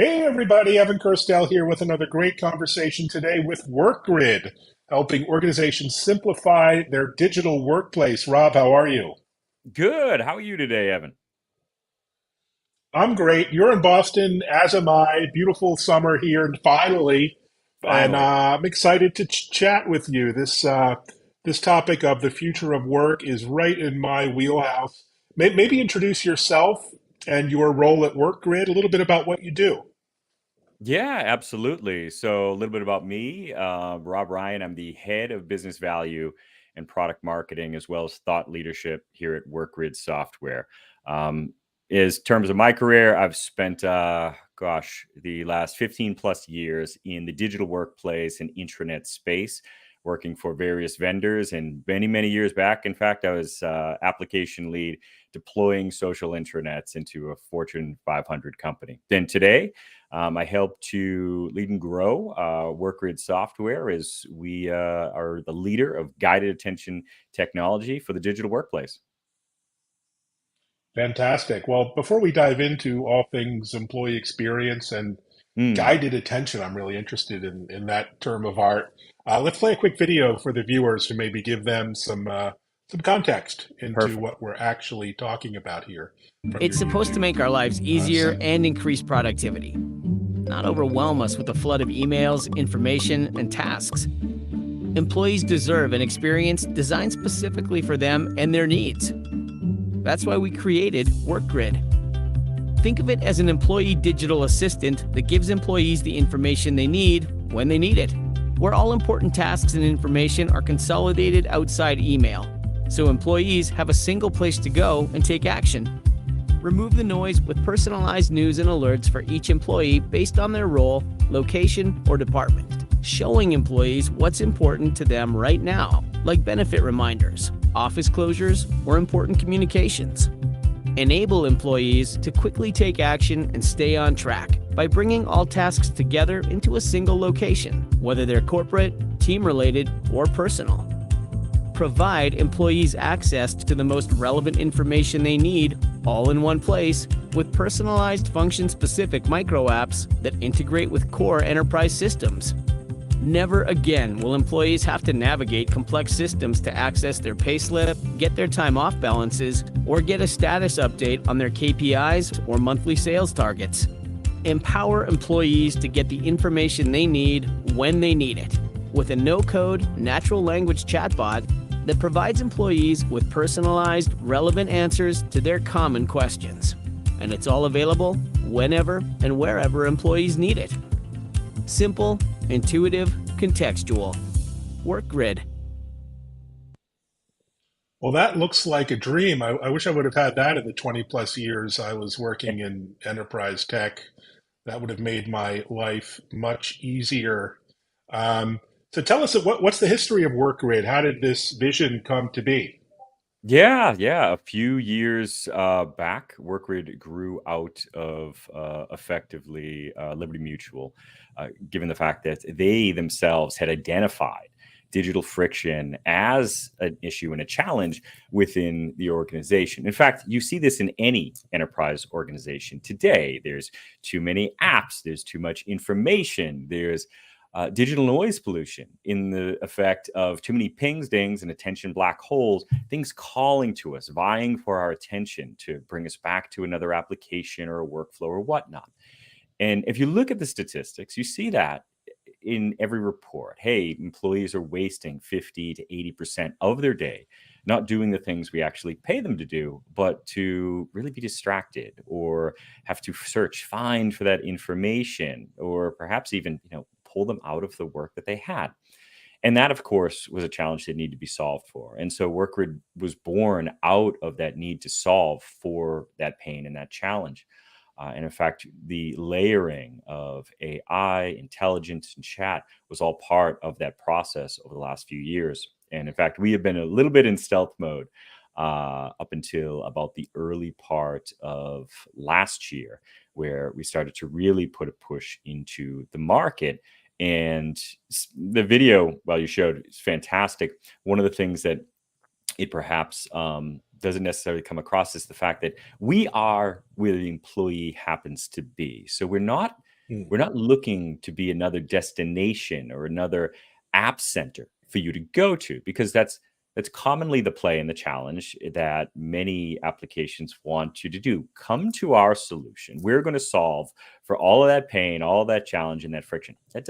Hey everybody, Evan Kirstel here with another great conversation today with Workgrid, helping organizations simplify their digital workplace. Rob, how are you? Good. How are you today, Evan? I'm great. You're in Boston, as am I. Beautiful summer here, and finally, Finally. I'm excited to chat with you. This topic of the future of work is right in my wheelhouse. Maybe introduce yourself and your role at Workgrid, a little bit about what you do. Yeah, absolutely. So, a little bit about me, Rob Ryan. I'm the head of business value and product marketing, as well as thought leadership here at Workgrid Software. Um, is terms of my career, I've spent, the last 15 plus years in the digital workplace and intranet space, working for various vendors. And many, many years back, in fact, I was application lead deploying social intranets into a Fortune 500 company. Then today, I help to lead and grow Workgrid Software as we are the leader of guided attention technology for the digital workplace. Fantastic. Well, before we dive into all things employee experience and Mm, guided attention, I'm really interested in that term of art. Let's play a quick video for the viewers to maybe give them some context into perfect. what we're actually talking about here from It's your supposed to YouTube make our lives easier site. and increase productivity, not overwhelm us with a flood of emails, information, and tasks. Employees deserve an experience designed specifically for them and their needs. That's why we created Workgrid. Think of it as an employee digital assistant that gives employees the information they need when they need it, where all important tasks and information are consolidated outside email, so employees have a single place to go and take action. Remove the noise with personalized news and alerts for each employee based on their role, location, or department, showing employees what's important to them right now, like benefit reminders, office closures, or important communications. Enable employees to quickly take action and stay on track by bringing all tasks together into a single location, whether they're corporate, team-related, or personal. Provide employees access to the most relevant information they need all in one place with personalized function-specific micro apps that integrate with core enterprise systems. Never again will employees have to navigate complex systems to access their payslip, get their time off balances, or get a status update on their KPIs or monthly sales targets. Empower employees to get the information they need when they need it with a no-code, natural language chatbot that provides employees with personalized, relevant answers to their common questions. And it's all available whenever and wherever employees need it. Simple, intuitive, contextual. Workgrid. Well, that looks like a dream. I wish I would have had that in the 20 plus years I was working in enterprise tech. That would have made my life much easier. Um, so tell us what's the history of WorkGrid? How did this vision come to be? Yeah. A few years back, Workgrid grew out of effectively Liberty Mutual, given the fact that they themselves had identified digital friction as an issue and a challenge within the organization. In fact, you see this in any enterprise organization today. There's too many apps, there's too much information, there's digital noise pollution in the effect of too many pings, dings, and attention black holes, things calling to us, vying for our attention to bring us back to another application or a workflow or whatnot. And if you look at the statistics, you see that in every report. Hey, employees are wasting 50 to 80% of their day not doing the things we actually pay them to do, but to really be distracted or have to search, find for that information, or perhaps even, pull them out of the work that they had. And that, of course, was a challenge that needed to be solved for. And so Workgrid was born out of that need to solve for that pain and that challenge. And in fact, the layering of AI, intelligence, and chat was all part of that process over the last few years. And in fact, we have been a little bit in stealth mode up until about the early part of last year, where we started to really put a push into the market. And the video, well, you showed, is fantastic. One of the things that it perhaps doesn't necessarily come across is the fact that we are where the employee happens to be. So we're not Hmm. We're not looking to be another destination or another app center for you to go to, because that's commonly the play and the challenge that many applications want you to do. Come to our solution. We're going to solve for all of that pain, all of that challenge, and that friction. That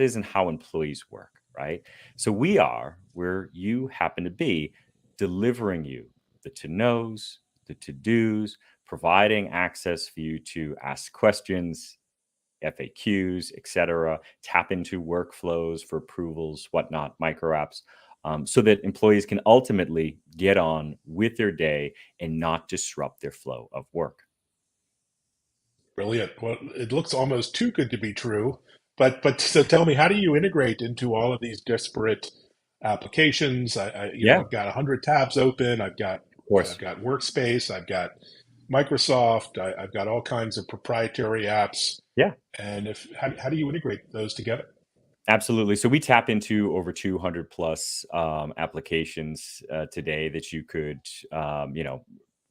isn't how employees work, right? So we are where you happen to be, delivering you the to knows, the to dos, providing access for you to ask questions, FAQs, etc., tap into workflows for approvals, whatnot, micro apps, so that employees can ultimately get on with their day and not disrupt their flow of work. Brilliant. Well, it looks almost too good to be true. But so tell me, how do you integrate into all of these disparate applications? Yeah, I've got 100 tabs open. of course. I've got Workspace. I've got Microsoft. I've got all kinds of proprietary apps. Yeah. And how do you integrate those together? Absolutely. So we tap into over 200 plus applications today that you could,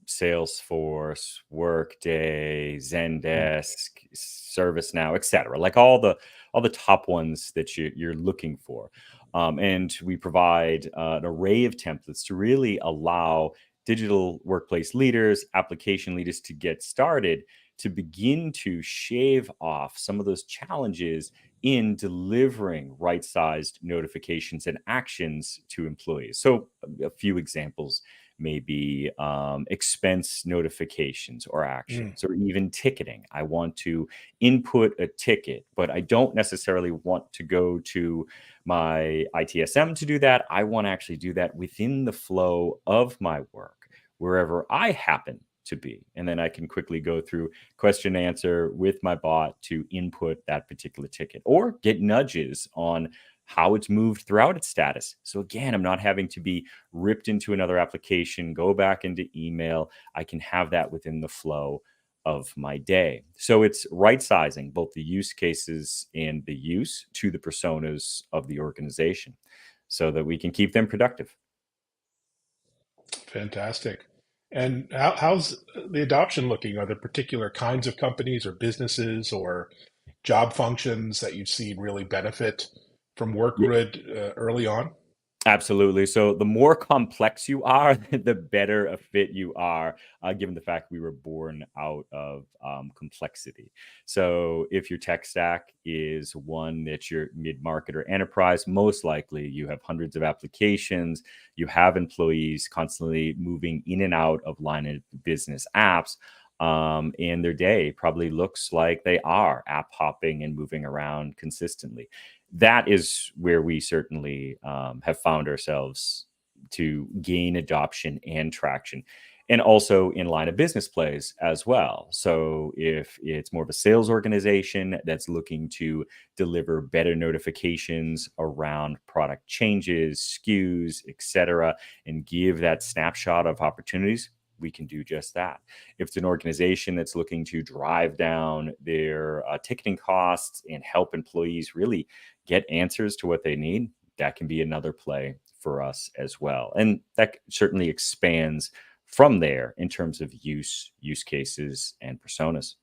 Salesforce, Workday, Hmm. Zendesk, ServiceNow, etc. Like all the top ones that you're looking for, and we provide an array of templates to really allow digital workplace leaders, application leaders to get started, to begin to shave off some of those challenges in delivering right-sized notifications and actions to employees. So a few examples maybe expense notifications or Mm. actions, or even ticketing. I want to input a ticket, but I don't necessarily want to go to my ITSM to do that. I want to actually do that within the flow of my work, wherever I happen to be. And then I can quickly go through question and answer with my bot to input that particular ticket, or get nudges on how it's moved throughout its status. So again, I'm not having to be ripped into another application, go back into email. I can have that within the flow of my day. So it's right sizing both the use cases and the use to the personas of the organization so that we can keep them productive. Fantastic. And how's the adoption looking? Are there particular kinds of companies or businesses or job functions that you've seen really benefit from Workgrid early on? Absolutely. So the more complex you are, the better a fit you are, given the fact we were born out of complexity. So if your tech stack is one that you're mid-market or enterprise, most likely you have hundreds of applications, you have employees constantly moving in and out of line of business apps. And their day probably looks like they are app hopping and moving around consistently. That is where we certainly have found ourselves to gain adoption and traction, and also in line of business plays as well. So if it's more of a sales organization that's looking to deliver better notifications around product changes, SKUs, etc., and give that snapshot of opportunities, we can do just that. If it's an organization that's looking to drive down their ticketing costs and help employees really get answers to what they need, that can be another play for us as well. And that certainly expands from there in terms of use cases, and personas.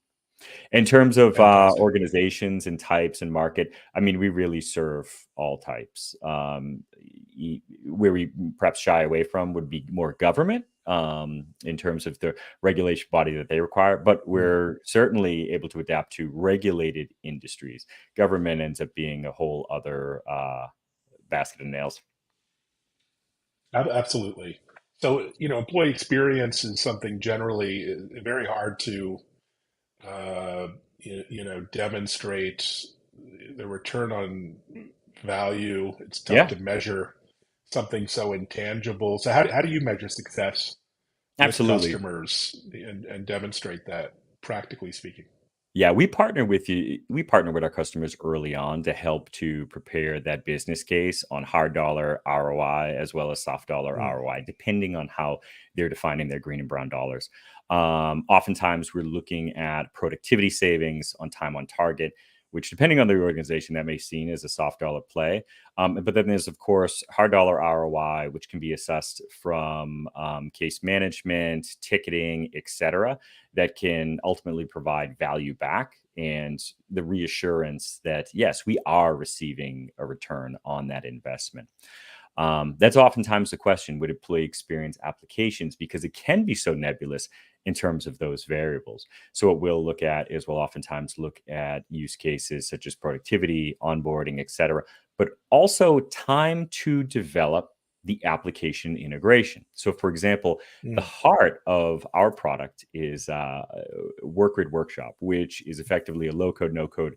In terms of Fantastic. organizations and types and market, I mean, we really serve all types. Where we perhaps shy away from would be more government, in terms of the regulation body that they require, but Mm. we're certainly able to adapt to regulated industries. Government ends up being a whole other basket of nails. Absolutely. So, employee experience is something generally very hard to, uh, demonstrate the return on value. It's tough Yeah, to measure something so intangible. So how do you measure success with absolutely. customers and demonstrate that, practically speaking? Yeah, we partner with you. We partner with our customers early on to help to prepare that business case on hard dollar ROI as well as soft dollar Mm. ROI, depending on how they're defining their green and brown dollars. Oftentimes, we're looking at productivity savings on time on target. which depending on the organization that may seem as a soft dollar play. But then there's, of course, hard dollar ROI, which can be assessed from case management, ticketing, etc., that can ultimately provide value back and the reassurance that, yes, we are receiving a return on that investment. That's oftentimes the question with employee experience applications, because it can be so nebulous in terms of those variables. So what we'll look at is we'll oftentimes look at use cases such as productivity, onboarding, et cetera, but also time to develop the application integration. So for example, the heart of our product is Workgrid Workshop, which is effectively a low-code, no-code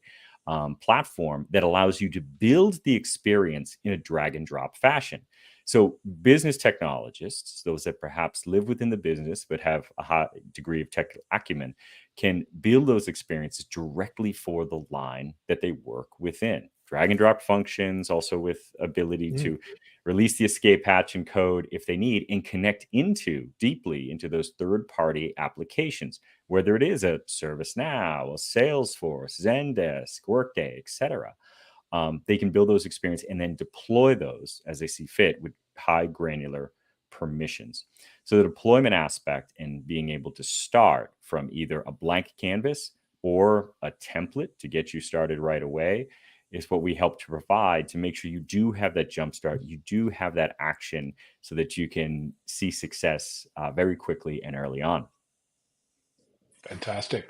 platform that allows you to build the experience in a drag and drop fashion. So business technologists, those that perhaps live within the business but have a high degree of tech acumen, can build those experiences directly for the line that they work within. Drag and drop functions, also with ability to release the escape hatch and code if they need, and connect deeply into those third-party applications, whether it is a ServiceNow, a Salesforce, Zendesk, Workday, etc. They can build those experiences and then deploy those as they see fit with high granular permissions. So the deployment aspect and being able to start from either a blank canvas or a template to get you started right away is what we help to provide to make sure you do have that jump start, you do have that action so that you can see success very quickly and early on. Fantastic.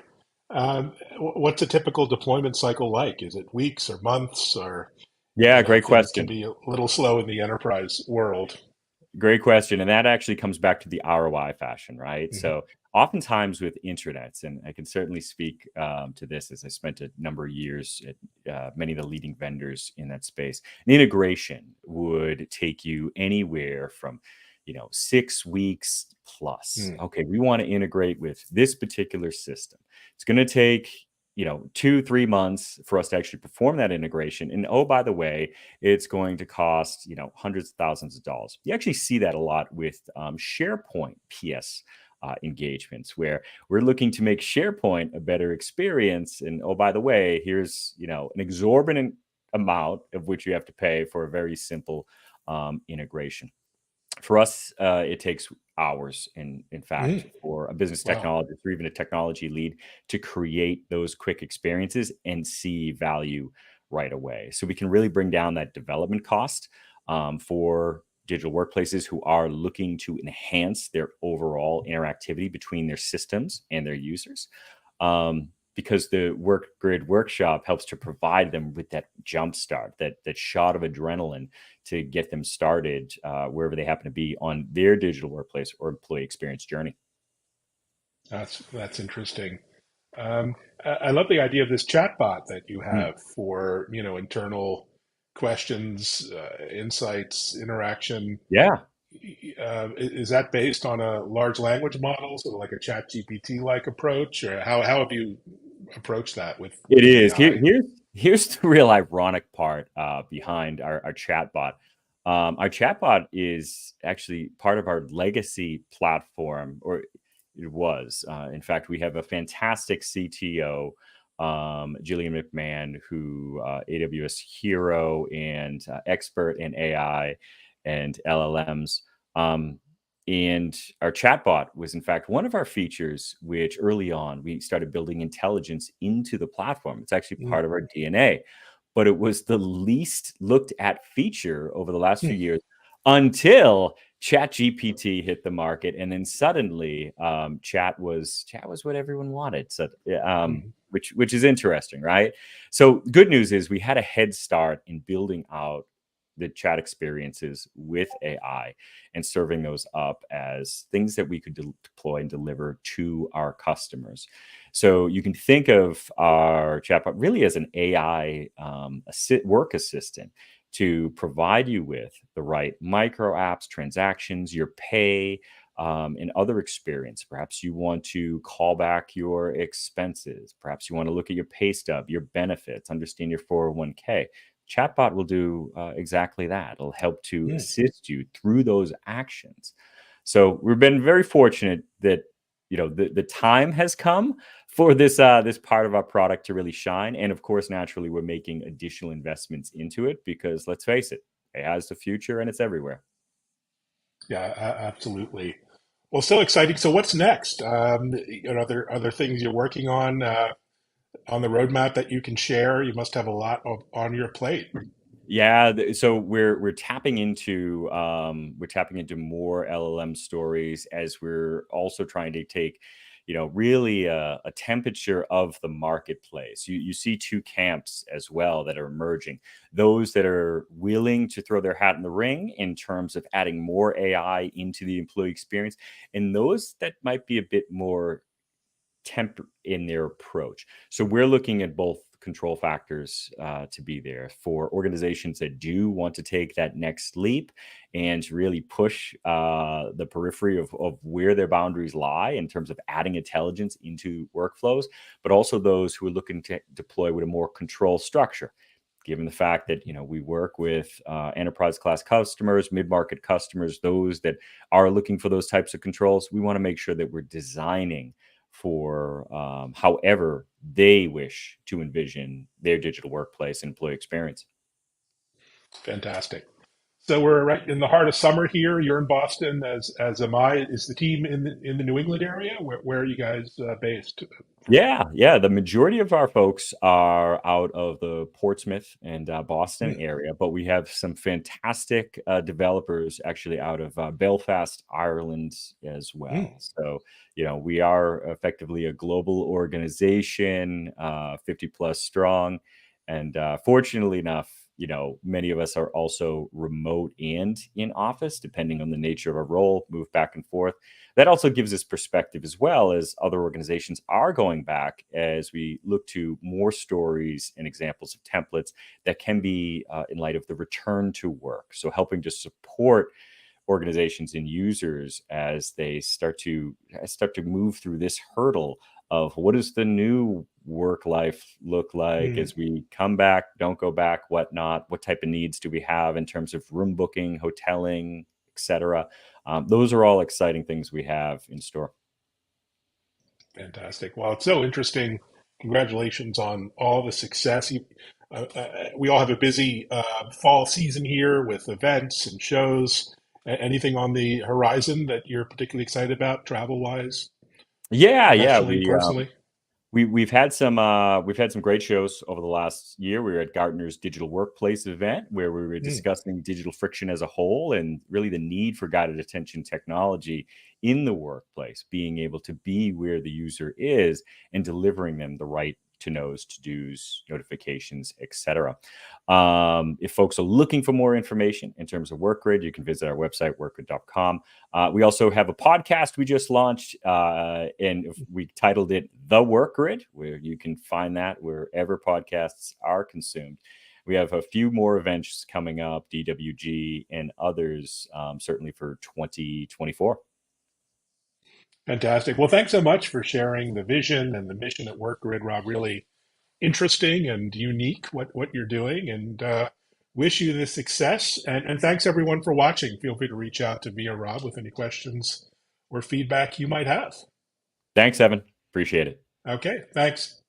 What's a typical deployment cycle like? Is it weeks or months, or Yeah, I know great things can question. be a little slow in the enterprise world? Great question. And that actually comes back to the ROI fashion, right? Hmm. So oftentimes with intranets, and I can certainly speak to this as I spent a number of years at many of the leading vendors in that space, an integration would take you anywhere from 6 weeks plus. Okay, we want to integrate with this particular system. It's going to take 2-3 months for us to actually perform that integration. And oh, by the way, it's going to cost hundreds of thousands of dollars. You actually see that a lot with SharePoint PS engagements, where we're looking to make SharePoint a better experience. And oh, by the way, here's an exorbitant amount of which you have to pay for a very simple integration. For us, it takes hours, in fact, for a business Wow. technologist or even a technology lead to create those quick experiences and see value right away. So we can really bring down that development cost for digital workplaces who are looking to enhance their overall interactivity between their systems and their users. Because the Workgrid Workshop helps to provide them with that jump start, that shot of adrenaline to get them started wherever they happen to be on their digital workplace or employee experience journey. That's interesting. I love the idea of this chatbot that you have for internal questions, insights, interaction. Yeah. Is that based on a large language model, sort of like a chat GPT like approach, or how have you approached that with It is. AI? Here's the real ironic part behind our chatbot. Our chatbot is actually part of our legacy platform, or it was. In fact, we have a fantastic CTO, Gillian McMahon, who AWS hero and expert in AI and LLMs. And our chatbot was, in fact, one of our features, which early on we started building intelligence into the platform. It's actually part of our DNA, but it was the least looked at feature over the last few years until ChatGPT hit the market, and then suddenly chat was what everyone wanted. So, which is interesting, right? So, good news is we had a head start in building out the chat experiences with AI and serving those up as things that we could deploy and deliver to our customers. So you can think of our chatbot really as an AI work assistant to provide you with the right micro apps, transactions, your pay, and other experience. Perhaps you want to call back your expenses. Perhaps you want to look at your pay stub, your benefits, understand your 401k. Chatbot will do exactly that. It'll help to assist you through those actions. So we've been very fortunate that the time has come for this this part of our product to really shine. And of course, naturally, we're making additional investments into it because let's face it, AI is the future and it's everywhere. Yeah, absolutely. Well, so exciting. So what's next? Are there things you're working on the roadmap that you can share? You must have a lot on your plate. Yeah, so we're tapping into more LLM stories as we're also trying to take, really a temperature of the marketplace. You see two camps as well that are emerging. Those that are willing to throw their hat in the ring in terms of adding more AI into the employee experience, and those that might be a bit more temper in their approach. So we're looking at both control factors to be there for organizations that do want to take that next leap and really push the periphery of where their boundaries lie in terms of adding intelligence into workflows, but also those who are looking to deploy with a more control structure. Given the fact that we work with enterprise class customers, mid-market customers, those that are looking for those types of controls, we want to make sure that we're designing for however they wish to envision their digital workplace and employee experience. Fantastic. So we're right in the heart of summer here. You're in Boston, as am I. Is the team in the New England area? Where are you guys based? Yeah. The majority of our folks are out of the Portsmouth and Boston Hmm. area, but we have some fantastic developers actually out of Belfast, Ireland as Hmm. well. So, we are effectively a global organization, 50 plus strong. And fortunately enough, many of us are also remote and in office, depending on the nature of our role, move back and forth. That also gives us perspective as well as other organizations are going back as we look to more stories and examples of templates that can be in light of the return to work. So helping to support organizations and users as they start to move through this hurdle of what does the new work life look like Hmm. as we come back, don't go back, whatnot, what type of needs do we have in terms of room booking, hoteling, etc. Those are all exciting things we have in store. Fantastic. Well, it's so interesting. Congratulations on all the success. We all have a busy fall season here with events and shows. Anything on the horizon that you're particularly excited about, travel wise, Yeah, professionally, personally? we've had some great shows over the last year. We were at Gartner's Digital Workplace event where we were Hmm. discussing digital friction as a whole and really the need for guided attention technology in the workplace, being able to be where the user is and delivering them the right to knows, to dos, notifications, etc. If folks are looking for more information in terms of Workgrid, you can visit our website, workgrid.com. We also have a podcast we just launched, and we titled it The Work Grid, where you can find that wherever podcasts are consumed. We have a few more events coming up, DWG and others, certainly for 2024. Fantastic. Well, thanks so much for sharing the vision and the mission at WorkGrid, Rob. Really interesting and unique what you're doing, and wish you the success. And thanks everyone for watching. Feel free to reach out to me or Rob with any questions or feedback you might have. Thanks, Evan. Appreciate it. Okay, thanks.